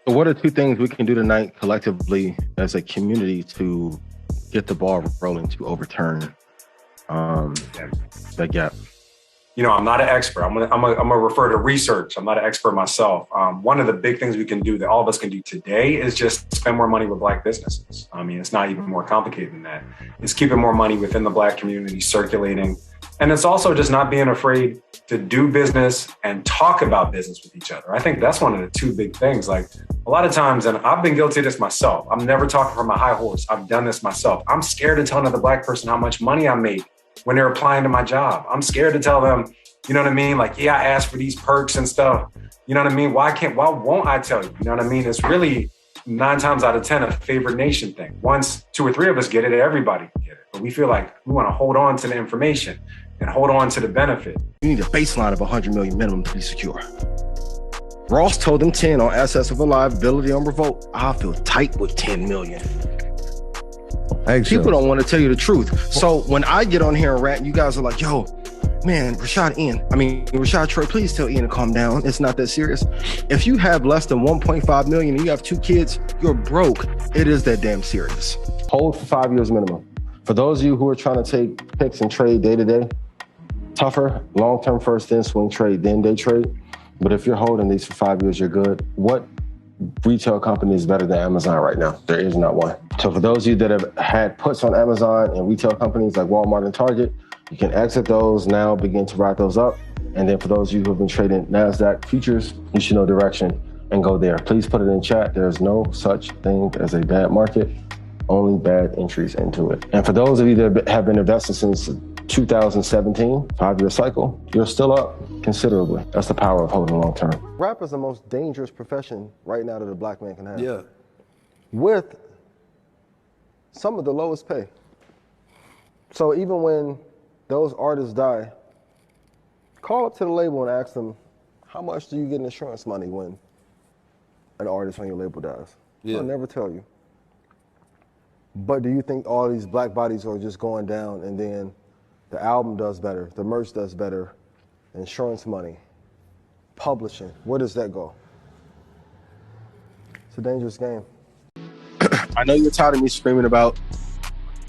What are two things we can do tonight collectively as a community to get the ball rolling to overturn that gap? You know, I'm not an expert. I'm gonna refer to research. I'm not an expert myself. One of the big things we can do that all of us can do today is just spend more money with Black businesses. I mean, it's not even more complicated than that. It's keeping more money within the Black community circulating. And it's also just not being afraid to do business and talk about business with each other. I think that's one of the two big things. Like a lot of times, and I've been guilty of this myself. I'm never talking from a high horse. I've done this myself. I'm scared to tell another Black person how much money I make when they're applying to my job. I'm scared to tell them, you know what I mean? Like, yeah, I asked for these perks and stuff. You know what I mean? Why won't I tell you? You know what I mean? It's really 9 times out of 10 a favored nation thing. Once 2 or 3 of us get it, everybody can get it. But we feel like we want to hold on to the information and hold on to the benefit. You need a baseline of 100 million minimum to be secure. Ross told them 10 on assets of a liability on revolt. I feel tight with 10 million. People don't want to tell you the truth. So when I get on here and rant, you guys are like, yo, man, Rashad Troy, please tell Ian to calm down. It's not that serious. If you have less than 1.5 million and you have 2 kids, you're broke. It is that damn serious. Hold for 5 years minimum. For those of you who are trying to take picks and trade day to day, tougher, long-term first, then swing trade, then day trade. But if you're holding these for 5 years, you're good. What retail company is better than Amazon right now? There is not one. So for those of you that have had puts on Amazon and retail companies like Walmart and Target, you can exit those now, begin to ride those up. And then for those of you who have been trading NASDAQ futures, you should know direction and go there. Please put it in chat. There's no such thing as a bad market, only bad entries into it. And for those of you that have been investing since 2017, 5-year cycle, you're still up considerably. That's the power of holding long term. Rap is the most dangerous profession right now that a Black man can have. Yeah. With some of the lowest pay. So even when those artists die, call up to the label and ask them, how much do you get in insurance money when an artist on your label dies? Yeah. They'll never tell you. But do you think all these Black bodies are just going down and then the album does better, the merch does better, insurance money, publishing, where does that go? It's a dangerous game. I know you're tired of me screaming about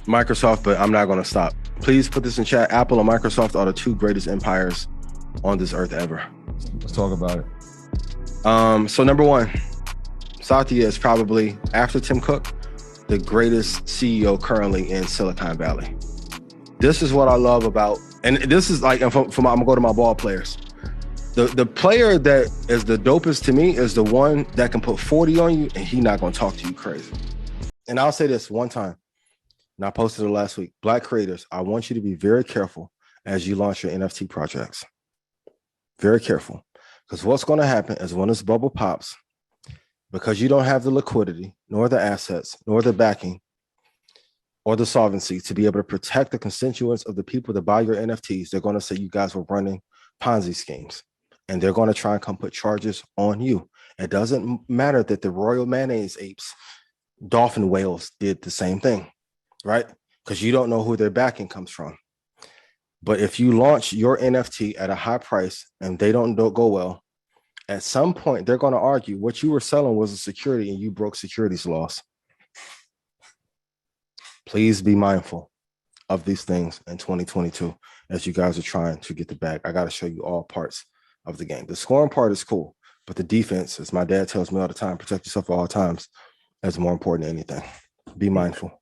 Microsoft, but I'm not going to stop. Please put this in chat. Apple and Microsoft are the 2 greatest empires on this earth ever. Let's talk about it. So number 1, Satya is probably, after Tim Cook, the greatest CEO currently in Silicon Valley. This is what I love about, and this is like, I'm gonna go to my ball players. The player that is the dopest to me is the one that can put 40 on you and he not gonna talk to you crazy. And I'll say this one time, and I posted it last week. Black creators, I want you to be very careful as you launch your NFT projects. Very careful. Because what's going to happen is when this bubble pops, because you don't have the liquidity, nor the assets, nor the backing, or the solvency to be able to protect the constituents of the people that buy your NFTs, they're going to say you guys were running Ponzi schemes. And they're going to try and come put charges on you. It doesn't matter that the royal mayonnaise apes, dolphin whales did the same thing, right? Because you don't know who their backing comes from. But if you launch your NFT at a high price and they don't go well, at some point they're going to argue what you were selling was a security and you broke securities laws. Please be mindful of these things in 2022 as you guys are trying to get the bag. I got to show you all parts of the game. The scoring part is cool, but the defense, as my dad tells me all the time, protect yourself at all times, is more important than anything. Be mindful.